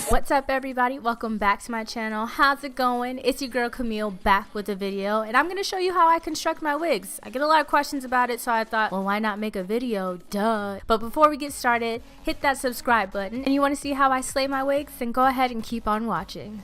What's up everybody, welcome back to my channel. How's it going? It's your girl Camille back with a video, and I'm going to show you how I construct my wigs. I get a lot of questions about it, so I thought, well, why not make a video? Duh. But before we get started, hit that subscribe button, and you want to see how I slay my wigs, then go ahead and keep on watching.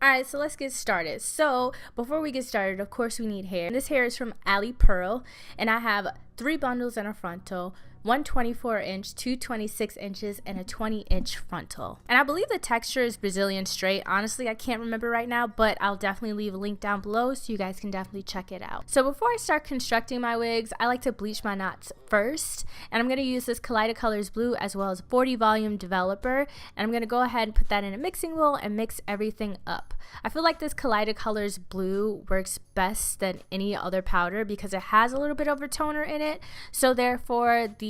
Alright, so let's get started. So before we get started, of course we need hair. This hair is from Ali Pearl, and I have 3 bundles in a frontal, one 24-inch, 2 26 inches, and a 20-inch frontal. And I believe the texture is Brazilian straight. Honestly, I can't remember right now, but I'll definitely leave a link down below so you guys can definitely check it out. So before I start constructing my wigs, I like to bleach my knots first. And I'm going to use this Kaleidocolors blue as well as 40 volume developer. And I'm going to go ahead and put that in a mixing bowl and mix everything up. I feel like this Kaleidocolors blue works best than any other powder because it has a little bit of a toner in it. So therefore, the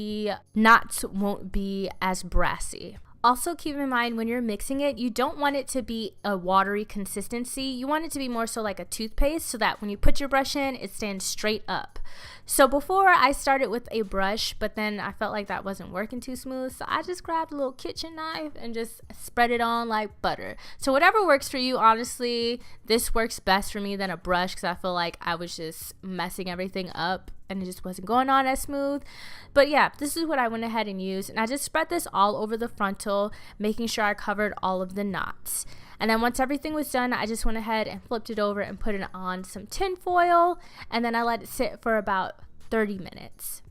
knots won't be as brassy. Also keep in mind when you're mixing it, you don't want it to be a watery consistency. You want it to be more so like a toothpaste so that when you put your brush in, it stands straight up. So before I started with a brush, but then I felt like that wasn't working too smooth, so I just grabbed a little kitchen knife and just spread it on like butter. So whatever works for you, honestly, this works best for me than a brush because I feel like I was just messing everything up and it just wasn't going on as smooth. But yeah, this is what I went ahead and used, and I just spread this all over the frontal, making sure I covered all of the knots. And then once everything was done, I just went ahead and flipped it over and put it on some tin foil, and then I let it sit for about 30 minutes.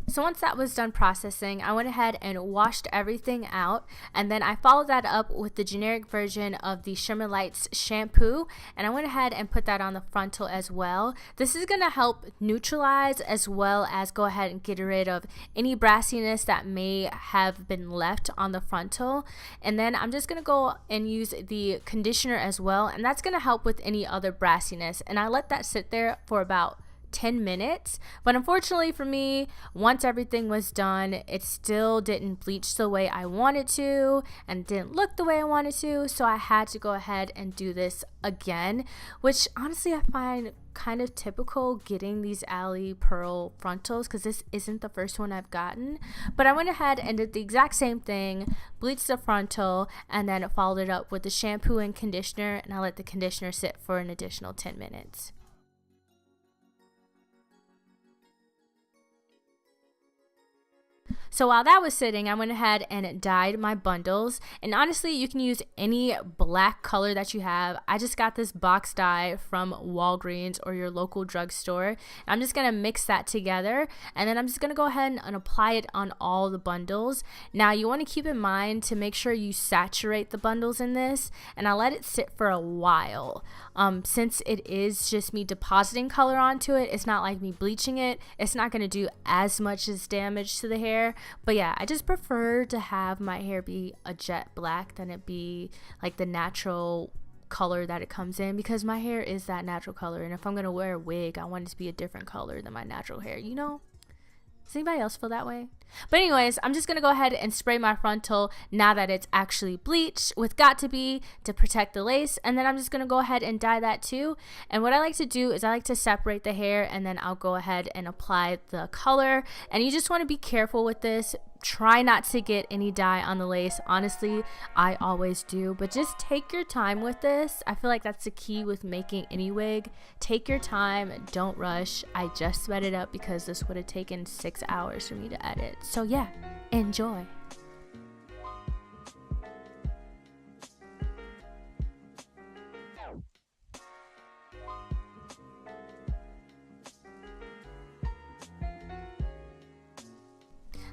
So once that was done processing, I went ahead and washed everything out, and then I followed that up with the generic version of the Shimmer Lights shampoo, and I went ahead and put that on the frontal as well. This is going to help neutralize as well as go ahead and get rid of any brassiness that may have been left on the frontal. And then I'm just going to go and use the conditioner as well, and that's going to help with any other brassiness. And I let that sit there for about 10 minutes, but unfortunately for me, once everything was done, it still didn't bleach the way I wanted to and didn't look the way I wanted to, so I had to go ahead and do this again, which honestly I find kind of typical getting these Ali Pearl frontals because this isn't the first one I've gotten. But I went ahead and did the exact same thing, bleached the frontal, and then followed it up with the shampoo and conditioner, and I let the conditioner sit for an additional 10 minutes. So while that was sitting, I went ahead and dyed my bundles, and honestly you can use any black color that you have. I just got this box dye from Walgreens or your local drugstore. I'm just going to mix that together, and then I'm just going to go ahead and apply it on all the bundles. Now you want to keep in mind to make sure you saturate the bundles in this, and I let it sit for a while. Since it is just me depositing color onto it, it's not like me bleaching it. It's not going to do as much as damage to the hair. But yeah, I just prefer to have my hair be a jet black than it be like the natural color that it comes in, because my hair is that natural color, and if I'm gonna wear a wig, I want it to be a different color than my natural hair, you know? Does anybody else feel that way? But anyways, I'm just going to go ahead and spray my frontal now that it's actually bleached with Got To Be to protect the lace. And then I'm just going to go ahead and dye that too. And what I like to do is I like to separate the hair, and then I'll go ahead and apply the color. And you just want to be careful with this. Try not to get any dye on the lace. Honestly, I always do, but just take your time with this. I feel like that's the key with making any wig. Take your time, don't rush. I just sped it up because this would have taken 6 hours for me to edit. So yeah, enjoy.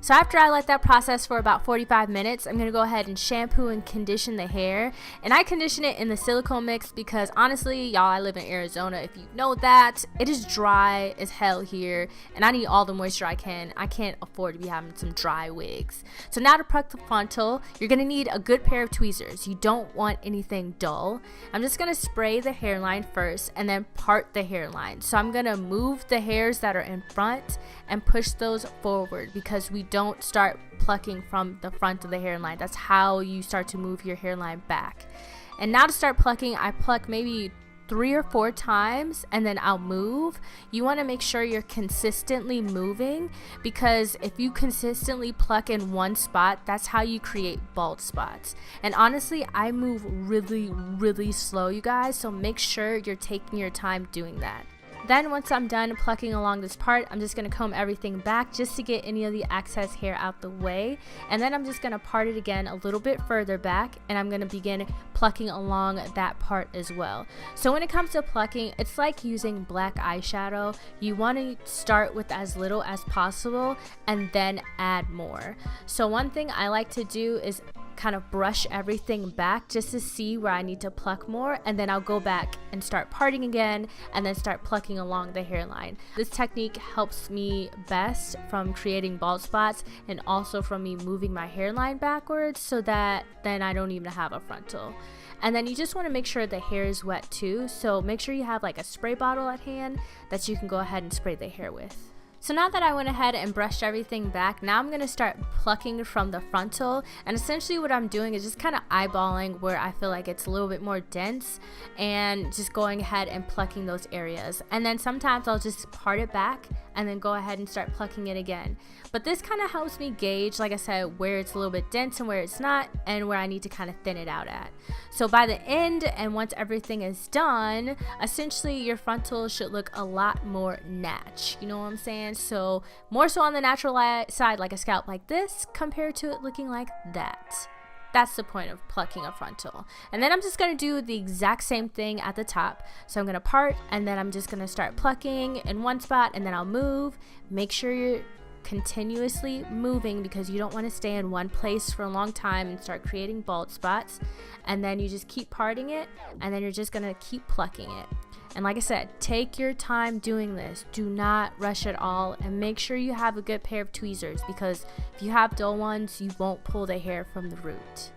So after I let that process for about 45 minutes, I'm going to go ahead and shampoo and condition the hair. And I condition it in the silicone mix because honestly, y'all, I live in Arizona. If you know that, it is dry as hell here. And I need all the moisture I can. I can't afford to be having some dry wigs. So now to pluck the frontal, you're going to need a good pair of tweezers. You don't want anything dull. I'm just going to spray the hairline first and then part the hairline. So I'm going to move the hairs that are in front and push those forward because we don't start plucking from the front of the hairline. That's how you start to move your hairline back. And now to start plucking, I pluck maybe 3 or 4 times and then I'll move. You want to make sure you're consistently moving, because if you consistently pluck in one spot, that's how you create bald spots. And honestly, I move really slow, you guys, so make sure you're taking your time doing that. Then once I'm done plucking along this part, I'm just going to comb everything back just to get any of the excess hair out the way. And then I'm just going to part it again a little bit further back, and I'm going to begin plucking along that part as well. So when it comes to plucking, it's like using black eyeshadow. You want to start with as little as possible and then add more. So one thing I like to do is kind of brush everything back just to see where I need to pluck more, and then I'll go back and start parting again and then start plucking along the hairline. This technique helps me best from creating bald spots and also from me moving my hairline backwards, so that then I don't even have a frontal. And then you just want to make sure the hair is wet too, so make sure you have like a spray bottle at hand that you can go ahead and spray the hair with. So now that I went ahead and brushed everything back, now I'm going to start plucking from the frontal, and essentially what I'm doing is just kind of eyeballing where I feel like it's a little bit more dense and just going ahead and plucking those areas. And then sometimes I'll just part it back and then go ahead and start plucking it again. But this kind of helps me gauge, like I said, where it's a little bit dense and where it's not, and where I need to kind of thin it out at. So by the end, and once everything is done, essentially your frontal should look a lot more natch, you know what I'm saying? So more so on the natural side, like a scalp like this, compared to it looking like that. That's the point of plucking a frontal. And then I'm just going to do the exact same thing at the top. So I'm going to part, and then I'm just going to start plucking in one spot, and then I'll move. Make sure you're continuously moving, because you don't want to stay in one place for a long time and start creating bald spots. And then you just keep parting it, and then you're just going to keep plucking it. And like I said, take your time doing this. Do not rush at all, and make sure you have a good pair of tweezers, because if you have dull ones, you won't pull the hair from the root.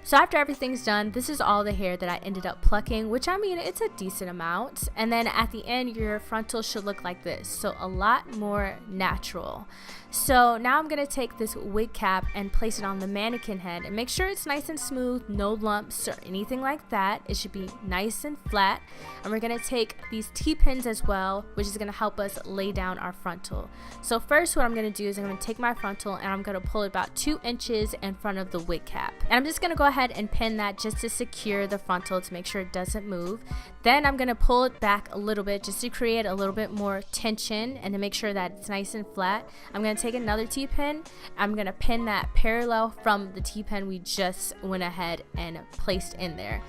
So after everything's done, this is all the hair that I ended up plucking, which I mean, it's a decent amount. And then at the end, your frontal should look like this. So a lot more natural. So now I'm going to take this wig cap and place it on the mannequin head, and make sure it's nice and smooth, no lumps or anything like that. It should be nice and flat. And we're going to take these T-pins as well, which is going to help us lay down our frontal. So first what I'm going to do is I'm going to take my frontal and I'm going to pull it about 2 inches in front of the wig cap. And I'm just going to go ahead and pin that just to secure the frontal to make sure it doesn't move. Then I'm going to pull it back a little bit just to create a little bit more tension and to make sure that it's nice and flat. I'm going to take another T-pin. I'm going to pin that parallel from the T-pin we just went ahead and placed in there.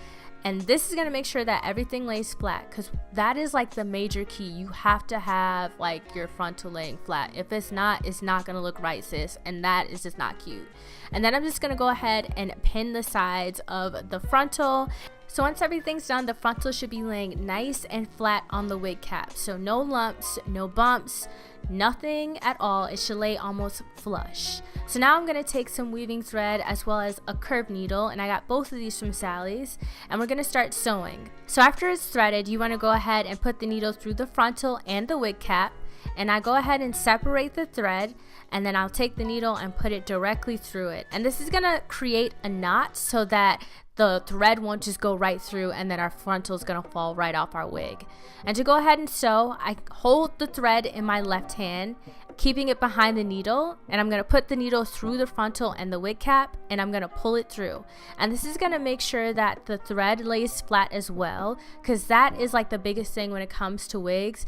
And this is going to make sure that everything lays flat, because that is like the major key. You have to have like your frontal laying flat. If it's not, it's not going to look right, sis, and that is just not cute. And then I'm just going to go ahead and pin the sides of the frontal. So once everything's done, the frontal should be laying nice and flat on the wig cap. So no lumps, no bumps, nothing at all. It should lay almost flush. So now I'm going to take some weaving thread as well as a curved needle, and I got both of these from Sally's, and we're going to start sewing. So after it's threaded, you want to go ahead and put the needle through the frontal and the wig cap, and I go ahead and separate the thread, and then I'll take the needle and put it directly through it. And this is going to create a knot so that the thread won't just go right through and then our frontal is going to fall right off our wig. And to go ahead and sew, I hold the thread in my left hand, keeping it behind the needle, and I'm going to put the needle through the frontal and the wig cap, and I'm going to pull it through. And this is going to make sure that the thread lays flat as well, because that is like the biggest thing when it comes to wigs.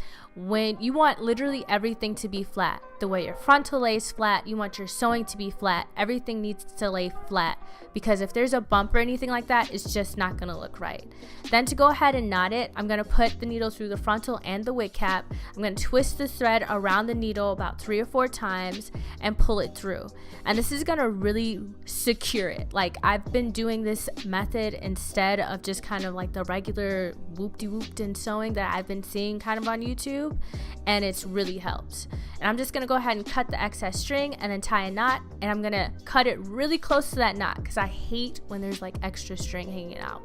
when you want literally everything to be flat. The way your frontal lays flat, you want your sewing to be flat. Everything needs to lay flat, because if there's a bump or anything like that, it's just not gonna look right. Then to go ahead and knot it, I'm gonna put the needle through the frontal and the wig cap. I'm gonna twist the thread around the needle about 3 or 4 times and pull it through. And this is gonna really secure it. Like, I've been doing this method instead of just kind of like the regular whoop-de-whooped in sewing that I've been seeing kind of on YouTube, and it's really helped. And I'm just gonna go ahead and cut the excess string and then tie a knot, and I'm gonna cut it really close to that knot because I hate when there's like extra string hanging out.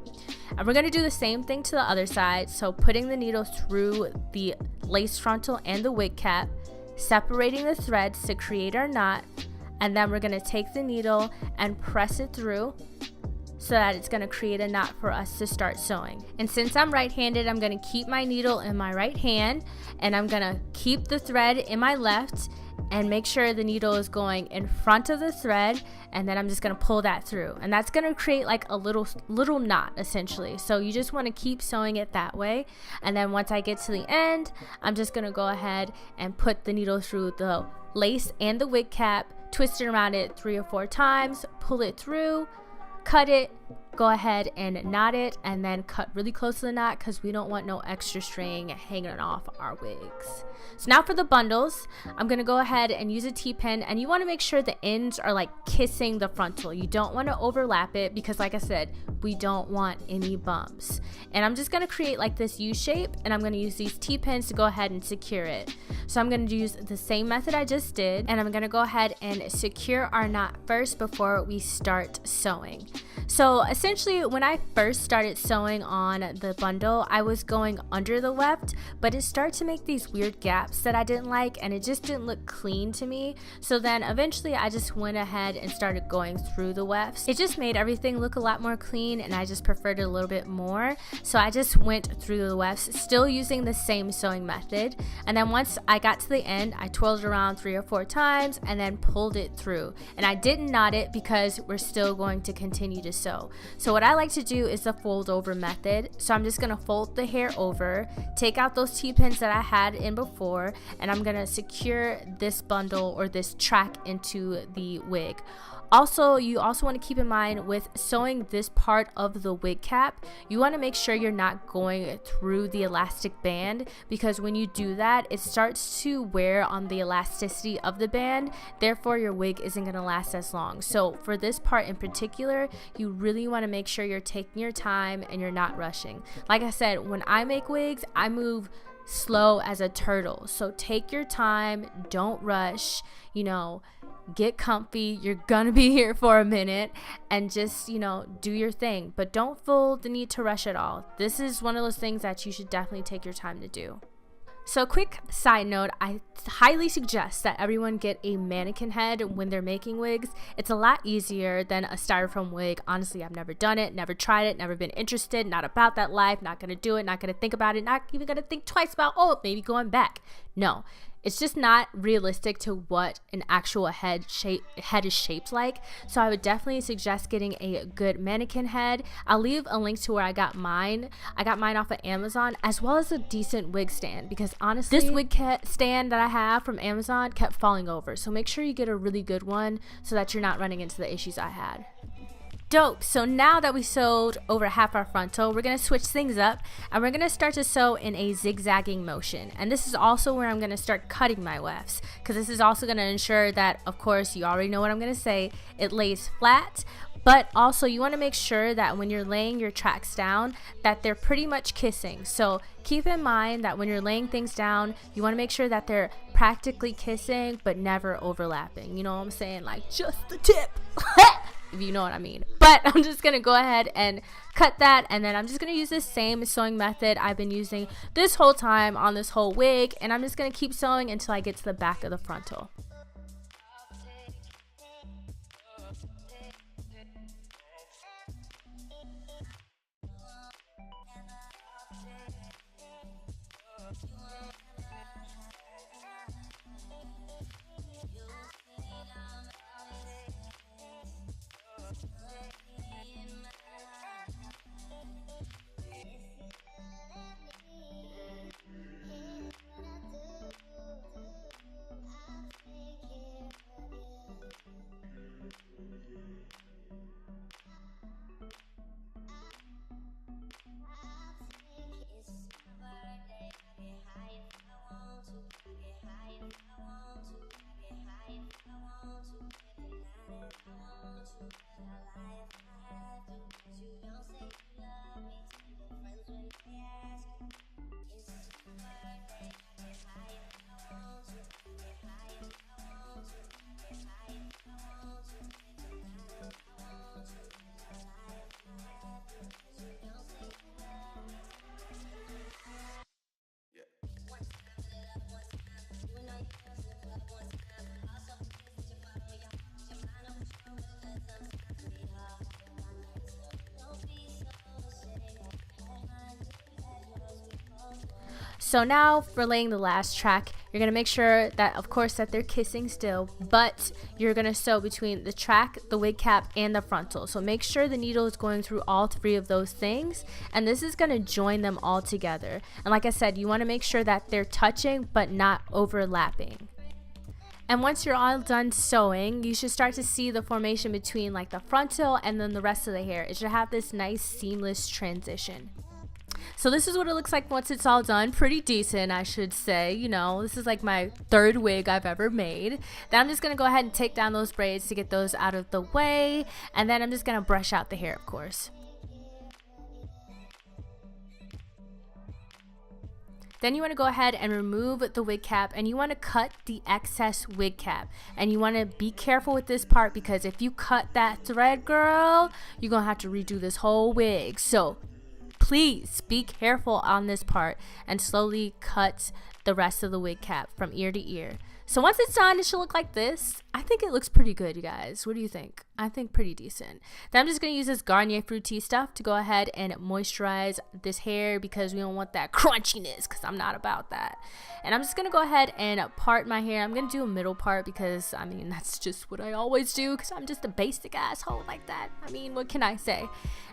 And we're gonna do the same thing to the other side. So putting the needle through the lace frontal and the wig cap, separating the threads to create our knot, and then we're gonna take the needle and press it through so that it's gonna create a knot for us to start sewing. And since I'm right-handed, I'm gonna keep my needle in my right hand, and I'm gonna keep the thread in my left and make sure the needle is going in front of the thread, and then I'm just gonna pull that through, and that's gonna create like a little knot essentially. So you just want to keep sewing it that way, and then once I get to the end, I'm just gonna go ahead and put the needle through the lace and the wig cap, twist it around it 3 or 4 times, pull it through, cut it, go ahead and knot it, and then cut really close to the knot because we don't want no extra string hanging off our wigs. So now for the bundles, I'm gonna go ahead and use a T-pin, and you want to make sure the ends are like kissing the frontal. You don't want to overlap it because, like I said, we don't want any bumps. And I'm just gonna create like this U shape, and I'm gonna use these T-pins to go ahead and secure it. So I'm gonna use the same method I just did, and I'm gonna go ahead and secure our knot first before we start sewing. So essentially, when I first started sewing on the bundle, I was going under the weft, but it started to make these weird gaps that I didn't like, and it just didn't look clean to me. So then eventually I just went ahead and started going through the wefts. It just made everything look a lot more clean, and I just preferred it a little bit more. So I just went through the wefts, still using the same sewing method. And then once I got to the end, I twirled it around 3 or 4 times and then pulled it through. And I didn't knot it because we're still going to continue to sew. So what I like to do is the fold over method. So I'm just gonna fold the hair over, take out those T-pins that I had in before, and I'm gonna secure this bundle or this track into the wig. Also, you also want to keep in mind with sewing this part of the wig cap, you want to make sure you're not going through the elastic band, because when you do that, it starts to wear on the elasticity of the band. Therefore, your wig isn't going to last as long. So for this part in particular, you really want to make sure you're taking your time and you're not rushing. Like I said, when I make wigs, I move slow as a turtle. So take your time, don't rush, get comfy. You're gonna be here for a minute, and just do your thing, but don't feel the need to rush at all. This is one of those things that you should definitely take your time to do. So quick side note, I highly suggest that everyone get a mannequin head when they're making wigs. It's a lot easier than a styrofoam wig. Honestly, I've never done it, never tried it, never been interested, not about that life, not gonna do it, not gonna think about it, not even gonna think twice about, maybe going back. No. It's just not realistic to what an actual head is shaped like. So I would definitely suggest getting a good mannequin head. I'll leave a link to where I got mine. I got mine off of Amazon, as well as a decent wig stand, because honestly, this wig stand that I have from Amazon kept falling over. So make sure you get a really good one so that you're not running into the issues I had. Dope. So now that we sewed over half our frontal, we're going to switch things up, and we're going to start to sew in a zigzagging motion. And this is also where I'm going to start cutting my wefts, because this is also going to ensure that, of course, you already know what I'm going to say, it lays flat. But also you want to make sure that when you're laying your tracks down, that they're pretty much kissing. So keep in mind that when you're laying things down, you want to make sure that they're practically kissing but never overlapping. You know what I'm saying? Like just the tip. If you know what I mean. But I'm just gonna go ahead and cut that, and then I'm just gonna use the same sewing method I've been using this whole time on this whole wig, and I'm just gonna keep sewing until I get to the back of the frontal. So now for laying the last track, you're going to make sure that, of course, that they're kissing still, but you're going to sew between the track, the wig cap, and the frontal. So make sure the needle is going through all three of those things, and this is going to join them all together. And like I said, you want to make sure that they're touching but not overlapping. And once you're all done sewing, you should start to see the formation between like the frontal and then the rest of the hair. It should have this nice seamless transition. So this is what it looks like once it's all done. Pretty decent, I should say. You know, this is like my third wig I've ever made. Then I'm just going to go ahead and take down those braids to get those out of the way. And then I'm just going to brush out the hair, of course. Then you want to go ahead and remove the wig cap, and you want to cut the excess wig cap. And you want to be careful with this part, because if you cut that thread, girl, you're going to have to redo this whole wig. So please be careful on this part and slowly cut the rest of the wig cap from ear to ear. So once it's done, it should look like this. I think it looks pretty good, you guys. What do you think? I think pretty decent. Then I'm just going to use this Garnier Fructis stuff to go ahead and moisturize this hair, because we don't want that crunchiness, because I'm not about that. And I'm just going to go ahead and part my hair. I'm going to do a middle part because, I mean, that's just what I always do, because I'm just a basic asshole like that. I mean, what can I say?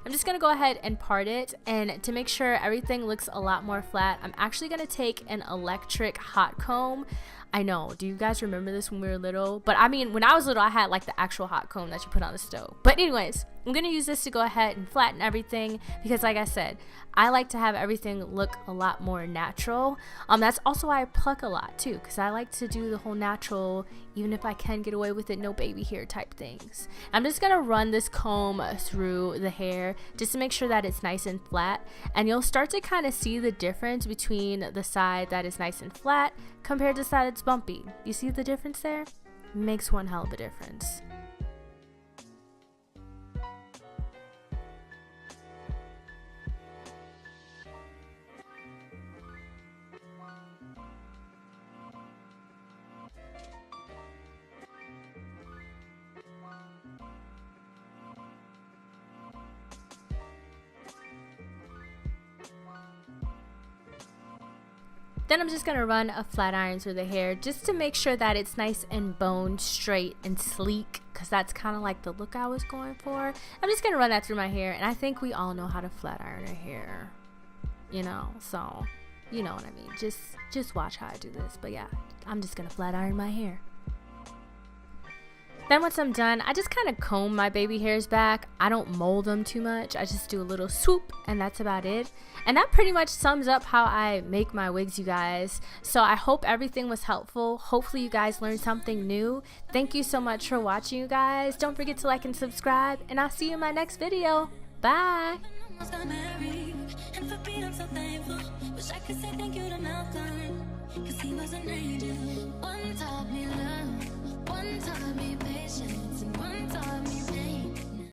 I'm just going to go ahead and part it, and to make sure everything looks a lot more flat, I'm actually going to take an electric hot comb. I know, do you guys remember this when we were little? But I mean, when I was little, I had like the actual hot comb that you put on the stove. But anyways, I'm going to use this to go ahead and flatten everything, because like I said, I like to have everything look a lot more natural. That's also why I pluck a lot too, because I like to do the whole natural, even if I can get away with it, no baby hair type things. I'm just going to run this comb through the hair just to make sure that it's nice and flat, and you'll start to kind of see the difference between the side that is nice and flat compared to the side that's bumpy. You see the difference there? It makes one hell of a difference. Then I'm just going to run a flat iron through the hair just to make sure that it's nice and boned, straight, and sleek, because that's kind of like the look I was going for. I'm just going to run that through my hair, and I think we all know how to flat iron our hair, you know, so you know what I mean. Just watch how I do this. But yeah, I'm just going to flat iron my hair. Then once I'm done, I just kind of comb my baby hairs back. I don't mold them too much. I just do a little swoop, and that's about it. And that pretty much sums up how I make my wigs, you guys. So I hope everything was helpful. Hopefully you guys learned something new. Thank you so much for watching, you guys. Don't forget to like and subscribe, and I'll see you in my next video. Bye. One taught me love, one taught me patience, and one taught me pain.